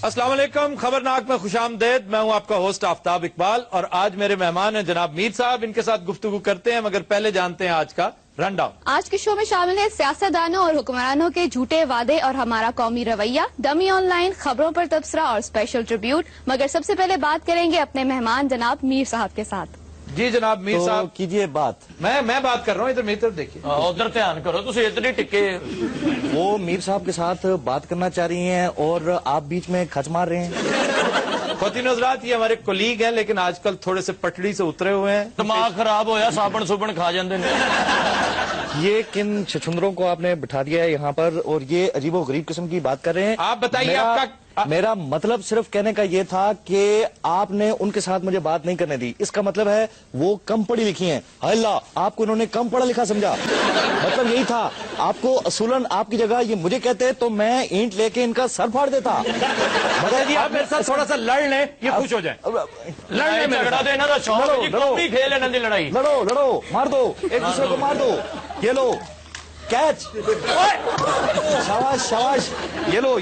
अस्सलाम वालेकुम, खबरनाक में खुशामदेद। मैं हूं आपका होस्ट आफ्ताब इकबाल और आज मेरे मेहमान हैं जनाब मीर साहब। इनके साथ गुफ्तगू करते हैं, मगर पहले जानते हैं आज का रन डाउन। आज के शो में शामिल है सियासतदानों और हुक्मरानों के झूठे वादे और हमारा कौमी रवैया, डमी ऑनलाइन, खबरों पर तबसरा और स्पेशल ट्रिब्यूट। मगर सबसे पहले बात करेंगे अपने मेहमान जनाब मीर साहब के साथ। जी जनाब मीर साहब कीजिए बात। मैं बात कर रहा हूँ, इधर मेरी तरफ देखिए। उधर ध्यान करो, तुम इतने टिके। वो मीर साहब के साथ बात करना चाह रही हैं और आप बीच में खच मार रहे हैं। ख्वातीन हज़रात, ये हमारे कोलीग हैं लेकिन आजकल थोड़े से पटड़ी से उतरे हुए हैं। दिमाग खराब होया, साबन सुबन खा जाते हैं। ये किन छछुंदरों को आपने बिठा दिया है यहाँ पर और ये अजीबो गरीब किस्म की बात कर रहे हैं। आप बताइए आपका मेरा मतलब सिर्फ कहने का ये था कि आपने उनके साथ मुझे बात नहीं करने दी। इसका मतलब है वो कम पढ़ी लिखी हैं। अल्लाह, आपको इन्होंने कम पढ़ा लिखा समझा। मतलब यही था। आपको असूलन आपकी जगह ये मुझे कहते तो मैं ईंट लेके इनका सर फाड़ देता। मगर आप मेरे साथ थोड़ा सा लड़ लें, ये खुश हो जाए। लड़ने में झगड़ा तो इन्हों का शौक है जी, कॉपी खेल इन्हों की लड़ाई। लड़ो लड़ो, मार दो एक दूसरे को, मार दो। ये लो कैच, शाबाश शाबाश, ये लो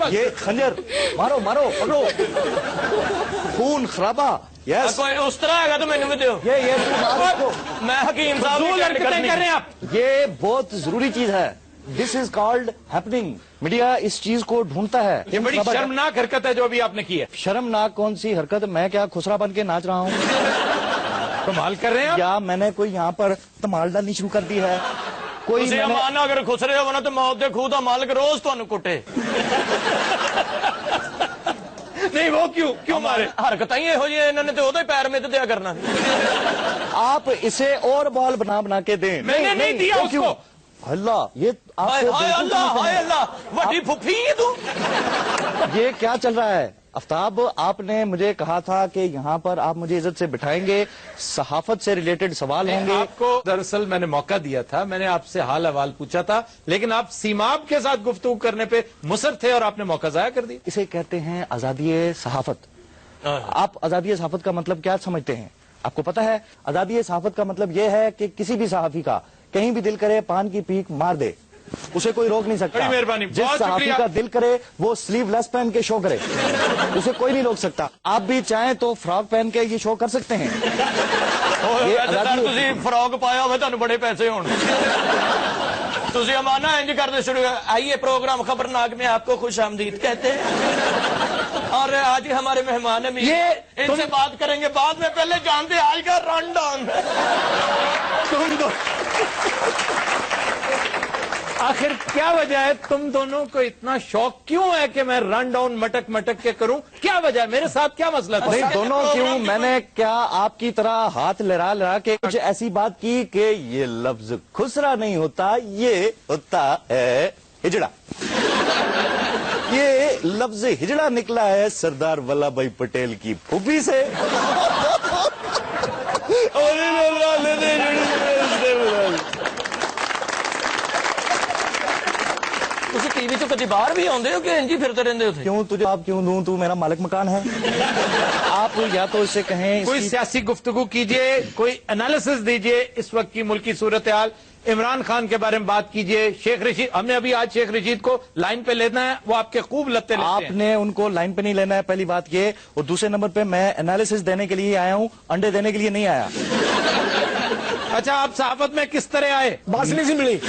ये खंजर, मारो मारो, पकड़ो। खून खराबा, यस। कोई उस तरह है तो मैंने भी दो। ये मैं हकीम साहब दो हरकतें कर रहे हैं आप। ये बहुत जरूरी चीज है। This is called happening. Media इस चीज को ढूंढता है। ये बड़ी शर्मनाक हरकत है जो अभी आपने की है। शर्मनाक कौन सी हरकत? मैं क्या खुसरा बन के नाच रहा हूँ? कमाल कर रहे हैं या मैंने कोई यहाँ पर धमाल डालनी शुरू कर दी है? कोई माना अगर खुश रहे हो ना तो मौत दे खूह दा मालिक रोज तुहानू कुटे। नहीं वो क्यों मारे? हरकत ही हो इन्होंने तो उदे पैर में दिया करना। आप इसे और बॉल बना बना के दें। मैंने नहीं दिया उसको। अल्लाह, ये हाय अल्लाह बड़ी फुफी है तू। ये क्या चल रहा है? आफ्ताब, आपने मुझे कहा था कि यहाँ पर आप मुझे इज्जत से बिठाएंगे, सहाफत से रिलेटेड सवाल होंगे। आपको दरअसल मैंने मौका दिया था, मैंने आपसे हाल अहवाल पूछा था, लेकिन आप सीमाब के साथ गुफ्तगू करने पे मुसर थे और आपने मौका जाया कर दिया। इसे कहते हैं आजादी सहाफत। आप आजादी सहाफत का मतलब क्या समझते हैं? आपको पता है आजादी सहाफत का मतलब यह है कि किसी भी सहाफी का कहीं भी दिल करे पान की पीक मार दे, उसे कोई रोक नहीं सकता। बड़ी मेहरबानी, जिस सहाफी का दिल करे वो स्लीवलेस पहन के शो करे, उसे कोई नहीं रोक सकता। आप भी चाहें तो फ्रॉक पहन के ये शो कर सकते हैं। फ्रॉक पाया हुआ तुहानू बड़े पैसे होने। तुझे अमाना इंज करते शुरू। आइए प्रोग्राम खबरनाक में आपको खुश आमदीद कहते हैं और आज ही हमारे मेहमान है। ये इनसे बात करेंगे बाद में, पहले जानते आज का रन डाउन। तुम दो आखिर क्या वजह है? तुम दोनों को इतना शौक क्यों है कि मैं रन डाउन मटक मटक के करूं? क्या वजह है? मेरे साथ क्या मसला था? नहीं, दोनों क्यों? मैंने क्या आपकी तरह हाथ लड़ा लड़ा के कुछ ऐसी बात की कि ये लफ्ज खुसरा नहीं होता, ये होता है हिजड़ा। ये लफ्ज हिजड़ा निकला है सरदार वल्लभ भाई पटेल की फूफी से। टीवी तो कभी बाहर भी आते हो कि इंजी फिरते रहते हो? क्यों तुझे आप क्यों दूं? तू मेरा मालिक मकान है। आप या तो इसे कहें कोई सियासी गुफ्तगू कीजिए, कोई एनालिसिस दीजिए इस वक्त की मुल्की सूरत हाल। इमरान खान के बारे में बात कीजिए। शेख रशीद, हमने अभी आज शेख रशीद को लाइन पे लेना है, वो आपके खूब लत्ते लेते हैं। आपने उनको लाइन पे नहीं लेना है, पहली बात ये। और दूसरे नंबर पे मैं एनालिसिस देने के लिए आया हूं, अंडे देने के लिए नहीं आया। अच्छा, आप सहाफत में किस तरह आए? बासनी से मिली।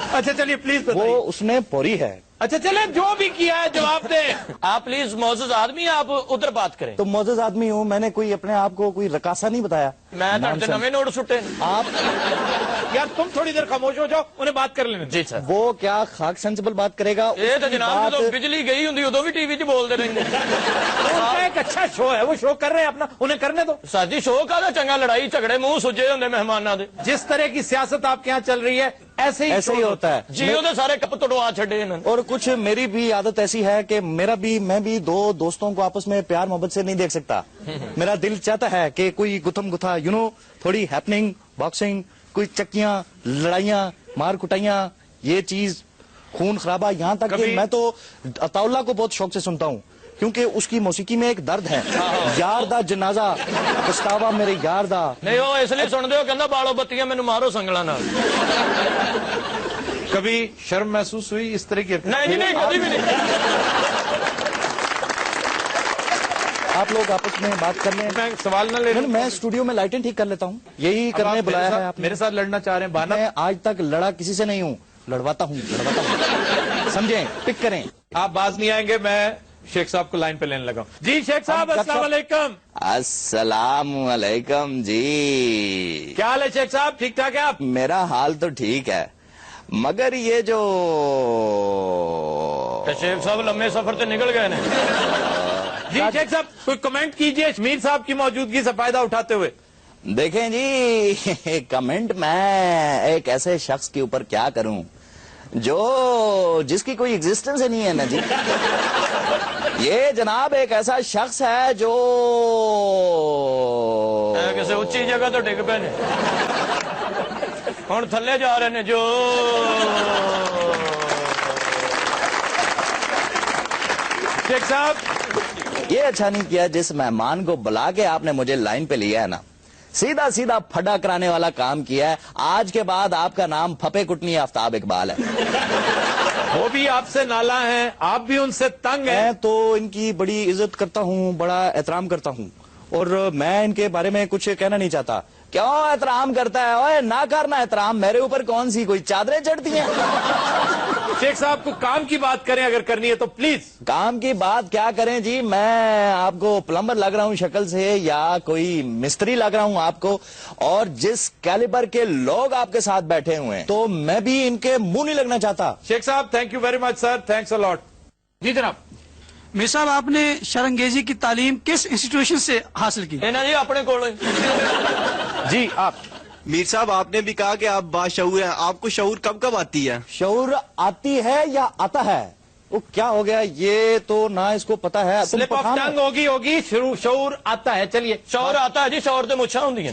अच्छा चलिए प्लीज वो उसने पोरी है। अच्छा चले, जो भी किया है जवाब दे। आप प्लीज मौजूद आदमी, आप उधर बात करें। तो मौजूद आदमी हूँ, मैंने कोई अपने आप को कोई रकासा नहीं बताया। मैं नवे नोट सुटे। आप यार तुम थोड़ी देर खामोश हो जाओ, उन्हें बात कर लेने। जी सर। वो क्या खाक सेंसिबल बात करेगा? ये तो जनाब जो बिजली गई होंगी उदो भी टीवी च बोलते रहेंगे। एक अच्छा शो है, वो शो कर रहे हैं अपना, उन्हें करने दो। सर जी शो का चंगा, लड़ाई झगड़े मुंह सुजे होंगे मेहमानों दे। जिस तरह की सियासत आपके यहाँ चल रही है ऐसे ही होता है। जियो दे सारे कप तोड़वा छड़े। और कुछ मेरी भी आदत ऐसी है कि मैं भी दो दोस्तों को आपस में प्यार मोहब्बत से नहीं देख सकता। मेरा दिल चाहता है कि कोई गुथम गुथा थोड़ी हैपनिंग, बॉक्सिंग, कोई चक्कियां, लड़ाइयां, मार कुटाइयां, ये चीज खून खराबा। यहाँ तक कि मैं तो अताउल्ला को बहुत शौक से सुनता हूँ क्योंकि उसकी मौसीकी में एक दर्द है। यार दा जनाजा पछतावा मेरे यार दा। नहीं वो इसलिए सुन दो, कहना बालो बत्तियां मैनू मारो संगला नाल। कभी शर्म महसूस हुई इस तरह की हरकत? नहीं जी नहीं, कभी भी नहीं। आप लोग आपस में बात कर लें। मैं सवाल न ले नहीं, मैं स्टूडियो में लाइटें ठीक कर लेता हूँ, यही अब करने आप बुलाया है आपने। मेरे साथ लड़ना चाह रहे हैं बाना? मैं आज तक लड़ा किसी से नहीं हूँ, लड़वाता हूँ। समझें, पिक करें। आप बाज नहीं आएंगे, मैं शेख साहब को लाइन पे लेने लगा हूं। जी शेख साहब, अस्सलाम वालेकुम। अस्सलाम वालेकुम जी। क्या हाल है शेख साहब, ठीक ठाक है आप? मेरा हाल तो ठीक है, मगर ये जो तो शेख साहब लंबे सफर से निकल गए ने। जी शेख साहब, कोई कमेंट कीजिए मीर साहब की मौजूदगी से फायदा उठाते हुए। देखें जी, कमेंट मैं एक ऐसे शख्स के ऊपर क्या करूं जो जिसकी कोई एग्जिस्टेंस ही नहीं है ना जी। ये जनाब एक ऐसा शख्स है जो किसी उच्ची जगह तो डिग पे ने, हुण थल्ले जा रहे ने जो। शेख साहब, ये अच्छा नहीं किया जिस मेहमान को बुला के आपने मुझे लाइन पे लिया है ना, सीधा सीधा फटा कराने वाला काम किया है। आज के बाद आपका नाम फपे कुटनी आफ्ताब इकबाल है। वो भी आपसे नाला हैं, आप भी उनसे तंग हैं। मैं तो इनकी बड़ी इज्जत करता हूँ, बड़ा एहतराम करता हूँ, और मैं इनके बारे में कुछ कहना नहीं चाहता। क्यों एहतराम करता है? ओए ना करना एहतराम, मेरे ऊपर कौन सी कोई चादरें चढ़ती हैं? शेख साहब को काम की बात करें अगर करनी है तो प्लीज। काम की बात क्या करें जी, मैं आपको प्लम्बर लग रहा हूँ शक्ल से या कोई मिस्त्री लग रहा हूँ आपको? और जिस कैलिबर के लोग आपके साथ बैठे हुए हैं, तो मैं भी इनके मुंह नहीं लगना चाहता। Sheikh sahab, thank you very much sir, thanks a lot. जी जनाब। मीर साहब, आपने शरंगेजी की तालीम किस इंस्टीट्यूशन से हासिल की? इन्हें जी अपने कोल ही। जी आप। मीर साहब, आपने भी कहा कि आप बाशऊर हैं, आपको शऊर कब कब आती है? शऊर आती है या आता है? वो क्या हो गया, ये तो ना इसको पता है। तुम स्लिप ऑफ पठान हो? टंग होगी, शऊर आता है। चलिए, शौर आता है जी, शौर तो मुच्छा होंगी है।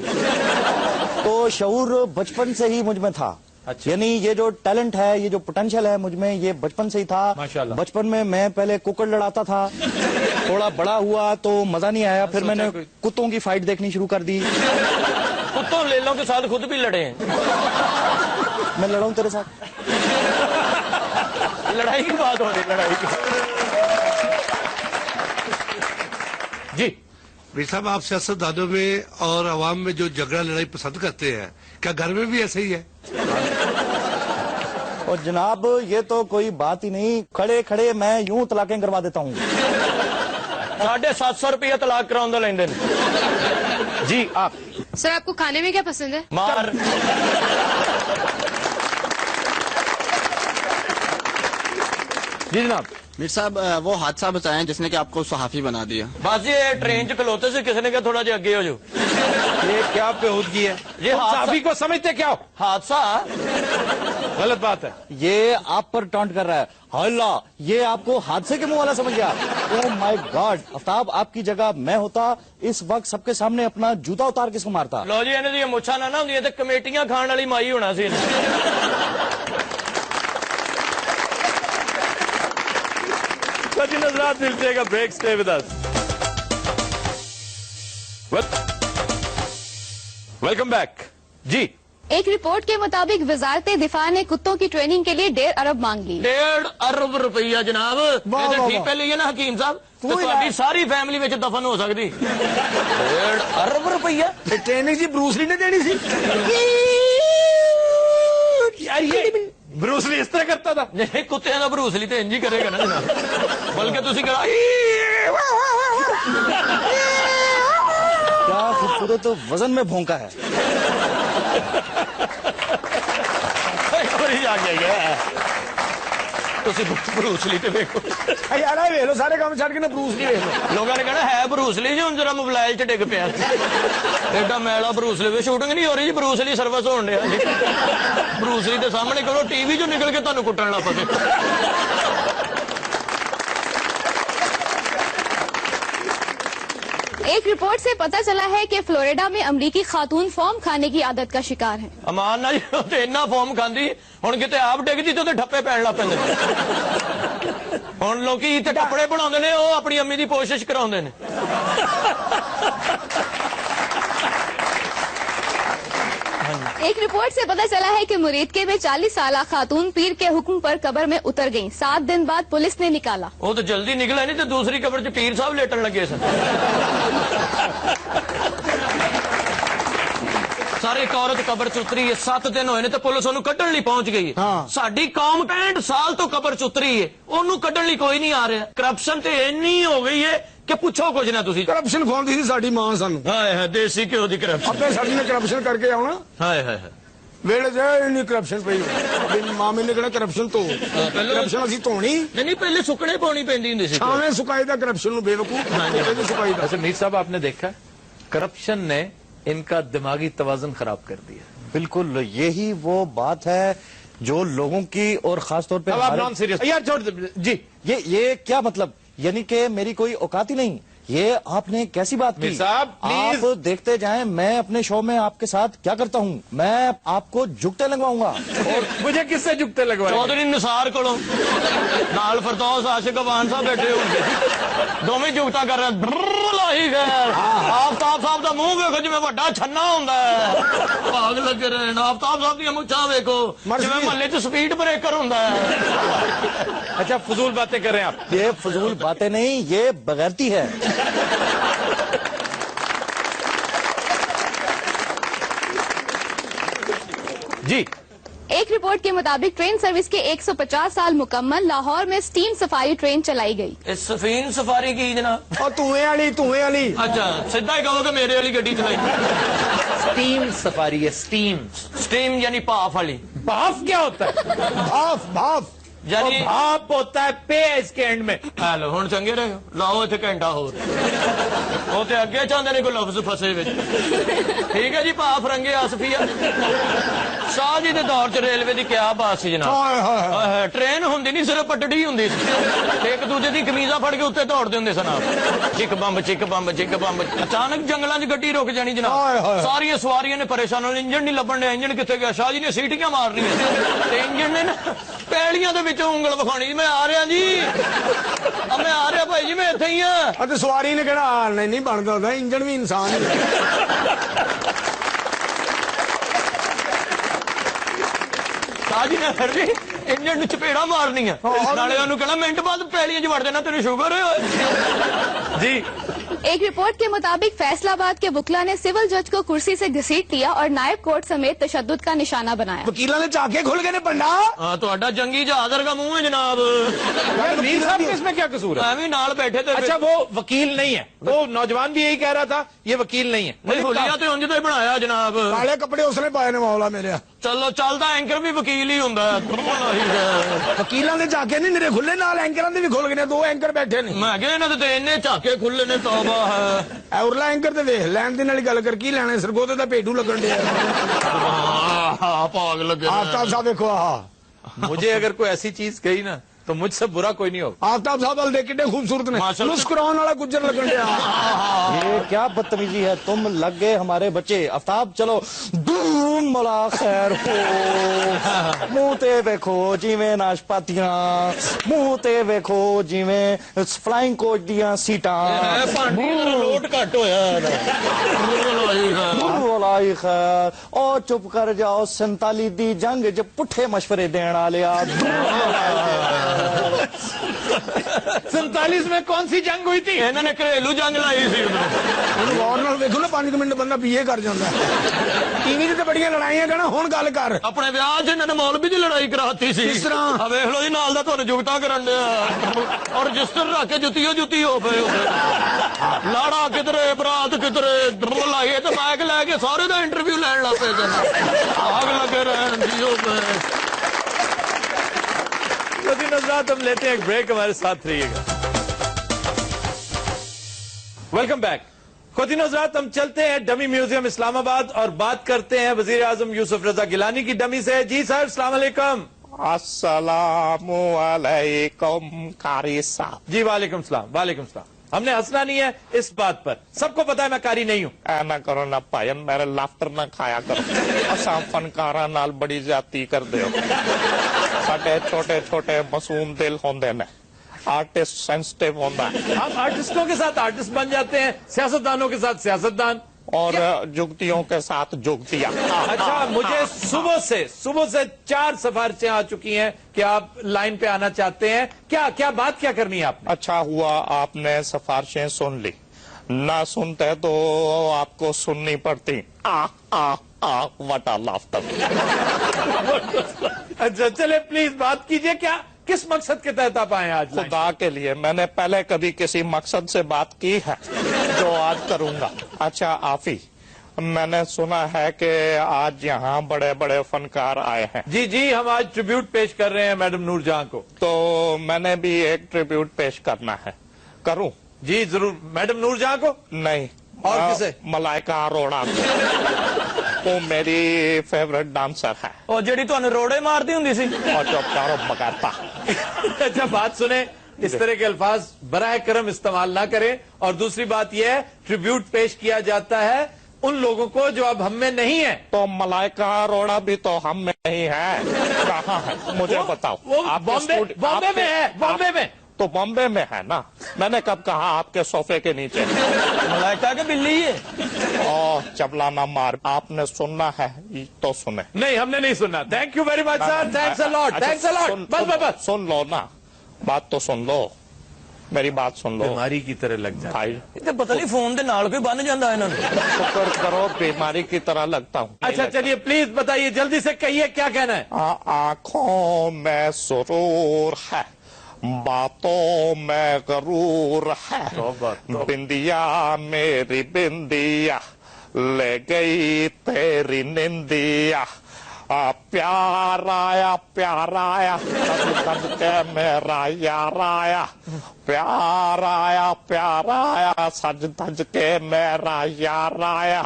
तो शऊर बचपन से ही मुझ में था। अच्छा। यानी ये जो टैलेंट है, ये जो पोटेंशियल है मुझ में, ये बचपन से ही था। माशाल्लाह। बचपन में मैं पहले कुक्कड़ लड़ाता था, थोड़ा बड़ा हुआ तो मजा नहीं आया, फिर मैंने कुत्तों की फाइट देखनी शुरू कर दी। कुत्तों लेलों के साथ खुद भी लड़े हैं। मैं लड़ा हूं तेरे साथ। लड़ाई की बात हो रही, लड़ाई की। जी मीर साहब, आप सियासतदानों में और आवाम में जो झगड़ा लड़ाई पसंद करते हैं, क्या घर में भी ऐसे ही है? और जनाब, ये तो कोई बात ही नहीं, खड़े खड़े मैं यूं तलाकें करवा देता हूँ। 750 रुपया तलाक कराउंदा लेंदे ने। जी आप। सर, आपको खाने में क्या पसंद है? मार। जी जनाब। मीर साहब, वो हादसा बताएं जिसने कि आपको सहाफी बना दिया। बस ये ट्रेन च खलोते से किसी ने कहा थोड़ा जिहा अगे हो जाओ। ये क्या बेहूदगी है? ये हादसा- साफी को समझते क्या हो? हादसा गलत बात है। ये आप पर टॉन्ट कर रहा है। हल्ला, ये आपको हादसे के मुंह वाला समझ गया। ओह माय गॉड, आफ्ताब आपकी जगह मैं होता, इस वक्त सबके सामने अपना जूता उतार किसको मारता। लो जी, इन्हें दी मुच्छा ना होंदी ते कमेटियां खाण वाली माई होना सी। जी नजरात, will take a break, stay with us. Welcome back. जी, एक रिपोर्ट के मुताबिक वजारत दिफा ने कुत्तों की ट्रेनिंग के लिए 1.5 अरब मांग ली। 1.5 अरब रुपया जनाब। ये ठीक पे लिए ना हकीम साहब, तो ਤੁਹਾਡੀ ਸਾਰੀ फैमिली ਵਿੱਚ दफन हो सकती। 1.5 अरब रुपया ट्रेनिंग जी ब्रूस ली ने देनी सी। यार ये ब्रूस ली इस तरह करता था? नहीं, कुत्तिਆਂ ਦਾ ਭਰੂਸ ਲਈ ਤੇ ਇੰਜ ਹੀ ਕਰੇਗਾ ਨਾ ਜਨਾਬ। ਬਲਕਿ ਤੁਸੀਂ ਕਰਾ क्या खूबसूरत तो वजन में भोंका है। ਆ ਗਿਆ ਤੁਸੀਂ ਭਰੂਸ ਲਈ ਤੇ ਵੇਖੋ यार ਵੇਖ ਲੋ, ਸਾਰੇ ਕੰਮ ਛੱਡ ਕੇ ਨਾ ब्रूस ली ਵੇਖ ਲੋ। ਲੋਕਾਂ ਨੇ ਕਹਿਣਾ ਹੈ ਭਰੂਸ ਲਈ ਜੀ, ਹੁਣ ਜਰਾ ਮੋਬਾਈਲ 'ਚ ਡਿੱਗ ਪਿਆ ਐਡਾ ਮੈਲਾ ਭਰੂਸ ਲਈ। ਸ਼ੂਟਿੰਗ ਨਹੀਂ ਹੋ ਰਹੀ ਜੀ, ਭਰੂਸ ਲਈ ਸਰਵਿਸ ਹੋਣ ਡਿਆ ਜੀ। ਭਰੂਸ ਲਈ ਦੇ ਸਾਹਮਣੇ ਕਰੋ, ਟੀਵੀ 'ਚੋਂ ਨਿਕਲ ਕੇ ਤੁਹਾਨੂੰ ਕੁੱਟਣ ਲੱਗ ਪਵੇ। एक रिपोर्ट से पता चला है कि फ्लोरिडा में अमरीकी खातून फॉर्म खाने की आदत का शिकार है। ਅਮਾਨ ਨਾਲ ਜੀ, ਉਹ ਤੇ ਇੰਨਾ ਫੋਮ ਖਾਂਦੀ, ਹੁਣ ਕਿਤੇ ਆਪ ਡਿੱਗਦੀ ਤੇ ਉਹਦੇ ਠੱਪੇ ਪੈਣ ਲੱਗ ਪੈਂਦੇ। ਹੁਣ ਲੋਕੀ ਇੱਥੇ ਕੱਪੜੇ ਬਣਾਉਂਦੇ ਨੇ, ਉਹ ਆਪਣੀ ਅੰਮੀ ਦੀ ਕੋਸ਼ਿਸ਼ ਕਰਾਉਂਦੇ ਨੇ। ایک رپورٹ سے پتہ چلا ہے کہ مریدکے میں 40 سالہ خاتون پیر کے حکم پر قبر میں اتر گئیں. 7 دن بعد پولیس نے نکالا. وہ تو جلدی نکلا نہیں تو دوسری قبر چ پیر صاحب لیٹن لگے سن. سارے ایک عورت قبر چ اتری ہے, 7 دن ہوئے نے تو پولیس انہوں کڈن لی پہنچ گئی ہے. ساری قوم 65 سال تو قبر چ اتری ہے, انہوں کڈن لی کوئی نہیں آ رہا. کرپشن تے اینی ہو گئی ہے کہ پوچھو کچھ نہ تسی. کرپشن کھواندی سی ساڈی ماں سانو. ہائے ہائے دیسی گھیو دی کرپشن. اپنے ساڈی نے کرپشن کر کے آنا. ہائے ہائے ہائے ویڑے جائے کرپشن پی مامے نے کہنا کرپشن تو کرپشن اسی دھونی نہیں پہلے سکنے پاؤنی پہنتی ہوں سی. چھاویں سکائی دا کرپشن نو بے وقوف سکائی دا. اچھا میر صاحب آپ نے دیکھا کرپشن نے ان کا دماغی توازن خراب کر دیا. بالکل یہی وہ بات ہے جو لوگوں کی اور خاص طور پہ اب آپ نان سیریس یار چھوڑ جی. یہ کیا مطلب, یعنی کہ میری کوئی اوقات ہی نہیں. یہ آپ نے کیسی بات کی صاحب آپ دیکھتے جائیں, میں اپنے شو میں آپ کے ساتھ کیا کرتا ہوں, میں آپ کو جھکتے لگواؤں گا. اور مجھے کس سے جھکتے لگوائے؟ چودھری نثار کو نال فردوس عاشق افغان صاحب بیٹھے ہوں دونوں جھکتا کر رہے. آفتاب صاحب کا منہ ویکو جی وڈا چھنا ہوں پاگ لگے رہے. آفتاب صاحب دیا مچھا ویکو جی محلے چ سپیڈ بریکر ہوں. اچھا فضول باتیں کر رہے ہیں آپ. یہ فضول باتیں نہیں, یہ بغیرتی ہے. جی ایک رپورٹ کے مطابق ٹرین سروس کے 150 سال مکمل, لاہور میں سٹیم سفاری ٹرین چلائی گئی. سفین سفاری کی جناب اور دھوئیں والی اچھا سیدھا ہی کہو کہ میرے والی گڈی چلائی. سٹیم سفاری ہے. سٹیم یعنی پاف والی. بھاف کیا ہوتا ہے؟ بھاف یعنی بھاپ ہوتا ہے پے اس کے اینڈ میں. ہلو ہوں چنگے رہے لاؤ اتنے گھنٹہ ہو وہ تو اگے چاہتے نے کوئی لفظ فسے ٹھیک ہے جی. پاف رنگے آسفیا شاہ جی کے دور چ ریلوے کی کیا بات سی جناب. ٹرین ہوں نہیں صرف پٹڑی ہوں ایک دوجے کی کمیزاں پھڑ کے اتنے دوڑتے ہوں سن. چک بمب چک بمب چک بمب. اچانک جنگلوں چ گڈی رک جانی جناب. ساری سواریاں نے پریشان ہونے, انجن نہیں لبن ڈیا. انجن کتنے گیا؟ شاہ جی نے سیٹیاں مارنی انجن نے پیڑیاں انگل بخانی. میں آ رہا جی, میں آ رہا بھائی جی, میں اتنے ہی ہاں. سواری نے کہنا نہیں بنتا ہوتا, انجن بھی انسان ہے. شاہ جی نے پھر بھی انجن چپیڑا مارنی ہے. کہنا منٹ بعد پیڑیاں چ وڑ دینا, تیرے شوگر ہے. جی ایک رپورٹ کے مطابق فیصل آباد کے وکلا نے سول جج کو کرسی سے گھسیٹ لیا اور نائب کورٹ سمیت تشدد کا نشانہ بنایا. وکیلا نے چاکے کھول کے نے پنڈا. ہاں تو جنگی جہازر کا منہ ہے جناب. میر صاحب اس میں کیا قصور ہے؟ میں نال بیٹھے تھے. اچھا وہ وکیل نہیں ہے, وہ نوجوان بھی یہی کہہ رہا تھا یہ وکیل نہیں ہے. نہیں ہولیا تو انج تو ہی بنایا جناب. کالے کپڑے اس نے پائے نے مولا میرے. چلو چلتا اینکر بھی وکیل ہی ہوں. وکیلا نے چاکے نہیں میرے کھلے, نال اینکر بھی کھول گئے, 2 اینکر بیٹھے نے. میں کہ انہوں نے تو چاکے کھلے نے. توبہ ہے. اورلا اینکر تے ویکھ لین دین والی گل کر کی لینا, سرگوتے دا پیٹو لگن ڈیا. پاگ لگے. آفتاب صاحب دیکھو, مجھے اگر کوئی ایسی چیز کہی نا تو مجھ سے برا کوئی نہیں ہوگا. آفتاب صاحب والے دیکھ کے خوبصورت نے, مسکراؤن والا گجر لگن ڈیا. یہ کیا بدتمیزی ہے, تم لگ گئے ہمارے بچے. آفتاب چلو دھوم ملا خیر ہو. منہ تے ویکھو جیویں ناشپاتیاں, منہ تے ویکھو جیویں فلائنگ کوچ دیاں سیٹاں. لوٹ کٹ ہویا بولائی خیر او چپ کر جاؤ. 47 دی جنگ ج پٹھے مشورے دین والے. 47 میں کون سی جنگ ہوئی تھی؟ انہوں نے گھریلو جنگ لائی سی. ویکھو نا 5 منٹ بندہ بی اے کر جاتا. ٹی وی تے بڑیاں لڑائیاں کہنا ہن گل کر. اپنے ویاہ چ انہوں نے مولوی دی لڑائی کراتی سی. کس طرح؟ ویکھ لو جی نال دا تہاڈے جگتا کرن دیا اور رجسٹر رکھ کے جتی ہو پے. لاڑا کدھرے برات کدھرے لائیے تو مائک لے کے سارے دا انٹرویو لین لگ پے. آگ لگے رہن جیو پہ. نظرات ہم لیتے ہیں ایک بریک, ہمارے ساتھ رہیے گا. Welcome back. خواتین حضرات ہم چلتے ہیں ڈمی میوزیم اسلام آباد اور بات کرتے ہیں وزیر اعظم یوسف رضا گیلانی کی ڈمی سے. جی سر السلام علیکم. السلام علیکم قاری صاحب. جی وعلیکم السلام. وعلیکم السلام. ہم نے ہنسنا نہیں ہے اس بات پر, سب کو پتا ہے میں قاری نہیں ہوں. اے نہ کرو نہ پایا, میرے لافٹر نہ کھایا کرو. اساں فنکاراں نال بڑی زیادتی کر دیو. ساڈے چھوٹے چھوٹے معصوم دل ہوندے نے, آرٹسٹ سینسٹیو ہوندا ہے. ہم آرٹسٹوں کے ساتھ آرٹسٹ بن جاتے ہیں, سیاستدانوں کے ساتھ سیاستدان. اور جگتیوں کے ساتھ جگتیاں. اچھا مجھے صبح سے 4 سفارشیں آ چکی ہیں کہ آپ لائن پہ آنا چاہتے ہیں. کیا بات کیا کرنی ہے آپ نے؟ اچھا ہوا آپ نے سفارشیں سن لی, نہ سنتے تو آپ کو سننی پڑتی. وٹا لافٹر. اچھا چلے پلیز بات کیجئے, کس مقصد کے تحت آپ آئے آج؟ خدا کے لیے میں نے پہلے کبھی کسی مقصد سے بات کی ہے جو آج کروں گا. اچھا آفی, میں نے سنا ہے کہ آج یہاں بڑے بڑے فنکار آئے ہیں. جی ہم آج ٹریبیوٹ پیش کر رہے ہیں میڈم نور جہاں کو. تو میں نے بھی ایک ٹریبیوٹ پیش کرنا ہے, کروں؟ جی ضرور. میڈم نور جہاں کو نہیں, اور کسے؟ ملائکہ اروڑا کو. وہ میری فیوریٹ ڈانسر ہے. اور جڑی تانوں روڑے مارتی ہوندی سی. اور چپ کرو بغیرتا. اچھا بات سنیں, اس طرح کے الفاظ براہ کرم استعمال نہ کریں. اور دوسری بات یہ ہے ٹریبیوٹ پیش کیا جاتا ہے ان لوگوں کو جو اب ہم میں نہیں ہیں. تو ملائکہ اروڑا بھی تو ہم میں نہیں ہے. کہاں ہے مجھے بتاؤ. وہ بامبے میں ہے. بامبے میں تو بامبے میں ہے نا. میں نے کب کہا آپ کے صوفے کے نیچے. ملائکہ کے بلی ہے. چبلا نہ مار. آپ نے سننا ہے تو سنے. نہیں ہم نے نہیں سننا. Thank you very much sir. Thanks a lot. Thanks a lot. بس سن لو نا, بات تو سن لو, میری بات سن لو. بیماری کی طرح لگ جائے بھائی پتہ نہیں فون دے نال کوئی بن جاندہ ہے نا. شکر کرو بیماری کی طرح لگتا ہوں. اچھا چلیے پلیز بتائیے, جلدی سے کہیے کیا کہنا ہے. آنکھوں میں سرور ہے, باتوں میں غرور ہے, بندیا میری بندیا لے گئی تیری نندیا. پیار آیا سج کے میرا یار آیا. پیار آیا سج دج کے میرا یار آیا.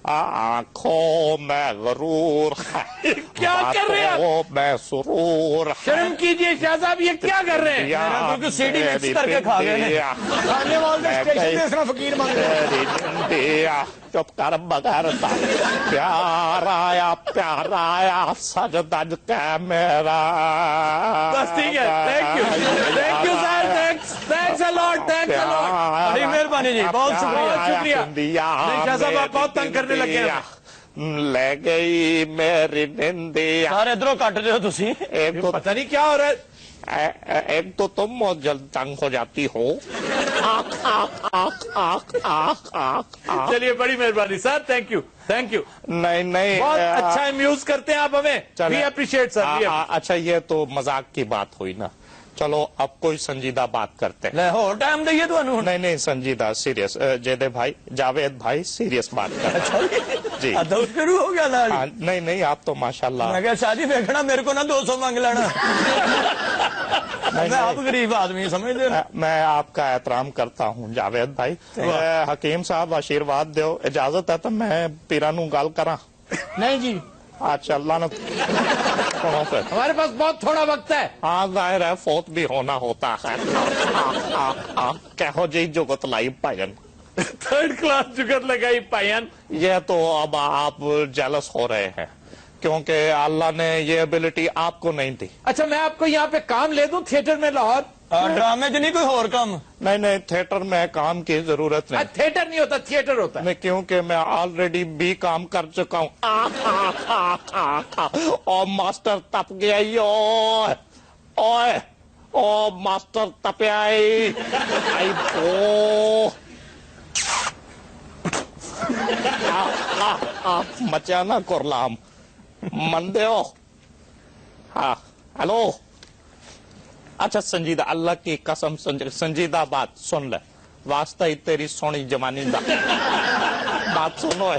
آنکھوں میں غرور ہے, کیا کر رہے ہیں آپ میں سرور ہے. شرم کیجئے شاہ صاحب, یہ کیا کر رہے ہیں؟ کیونکہ سیڈی مکس کر کے کھا گئے ہیں. کھانے والے اسٹیشن پہ اس طرح فقیر مانگ رہے ہیں. چپ کر بغیرتا. پیار آیا سج دج کے میرا. بس ٹھیک ہے. Thank you sir. Thanks a lot. Thanks a lot. بڑی مہربانی جی, بہت شکریہ. نہیں شاہ صاحب آپ بہت تنگ کرنے لگے ہیں. لے گئی میری نندیا. سارے ادھروں کٹ رہے ہو تسی. ایک تو پتہ نہیں کیا ہو رہا ہے. ایک تو تم بہت جلد تنگ ہو جاتی ہو. چلیے بڑی مہربانی سر. Thank you. نہیں بہت اچھا امیوز کرتے ہیں آپ ہمیں. وی اپریشیٹ سر. اچھا یہ تو مذاق کی بات ہوئی نا. چلو اب کوئی سنجیدہ بات کرتے ہیں. ہو ٹائم دئیے تو نہیں سنجیدہ سیریس. جیدے بھائی, جاوید بھائی سیریس بات کر. جی شروع ہو گیا نا. نہیں آپ تو ماشاءاللہ. میں کہا شادی دیکھنا میرے کو نا 200 مانگ لینا. میں آپ غریب آدمی سمجھ دے. میں آپ کا احترام کرتا ہوں جاوید بھائی. حکیم صاحب آشیرواد دیو. اجازت ہے تو میں پیرانو گال کراں؟ نہیں جی. اچھا اللہ نے ہمارے پاس بہت تھوڑا وقت ہے. ہاں ظاہر ہے فوت بھی ہونا ہوتا ہے. کہو جی جگت لائی پائن. 3rd کلاس جگت لگائی پائن. یہ تو اب آپ جیلس ہو رہے ہیں کیونکہ اللہ نے یہ ایبلٹی آپ کو نہیں دی. اچھا میں آپ کو یہاں پہ کام لے دوں تھیٹر میں لاہور. ڈرامے جو نہیں کوئی اور کام. نہیں تھیٹر میں کام کی ضرورت نہیں. تھیٹر نہیں ہوتا, تھیٹر ہوتا ہے. کیونکہ میں آلریڈی بھی کام کر چکا ہوں. اور ماسٹر تپ گیا. او ماسٹر تپیا. مچا نا کرلام مندے ہو. ہاں ہلو. اچھا سنجیدہ, اللہ کی قسم سنجیدہ بات سن لے. واسطہ ہی تیری سونی جوانی دا. بات سنو ہے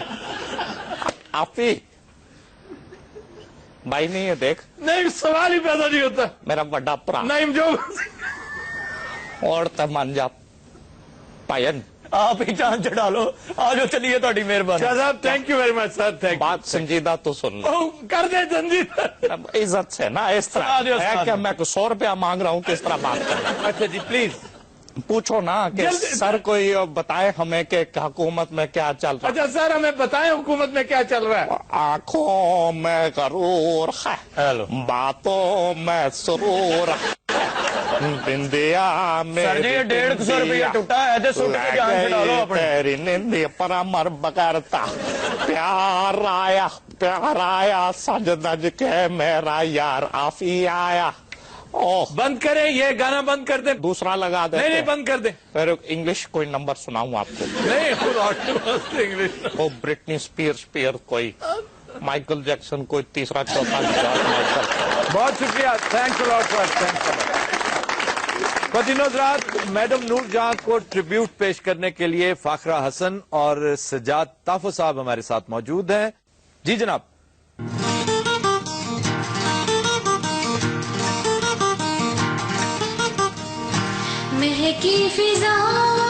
آفی بھائی. نہیں ہے دیکھ. نہیں سوال ہی پیدا نہیں ہوتا. میرا بڑا پرا. نہیں جو اور تمان جا پائن. آپ ہی جان چڑھا لو. آجو چلیے تھوڑی مہربانی. شاہ صاحب تھینک یو ویری مچ سر. بات سنجیدہ تو سن لو. کر دے سنجیدہ. عزت سے نا. اس طرح ہے کہ میں 100 روپیہ مانگ رہا ہوں, کس طرح بات کر. اچھا جی پلیز پوچھو نا کہ سر کوئی بتائے ہمیں کہ حکومت میں کیا چل رہا ہے. اچھا سر ہمیں بتائیں حکومت میں کیا چل رہا ہے. آنکھوں میں غرور ہے, باتوں میں سرور ہے, बिंदिया सर जी, ये 150 रुपया टूटा है, तो सूट की जान से डालो अपने। तेरी निंदी पर अमर बकरता, प्यार आया सज धज के मेरा यार आफी आया। ओह, बंद करें, ये गाना बंद कर दें। दूसरा लगा दे। नहीं, बंद कर दें। फिर इंग्लिश कोई नंबर सुनाऊं आपको? नहीं, इंग्लिश। ओ ब्रिटनी स्पीयर कोई, माइकल जैक्सन कोई, तीसरा चौथा माइकल। बहुत शुक्रिया, thanks a lot sir, thanks a lot. ख़वातीन हज़रात, मैडम नूर जहां को ट्रिब्यूट पेश करने के लिए फाखरा हसन और सजाद ताफो साहब हमारे साथ मौजूद हैं। जी जनाब। महकी फिजाओं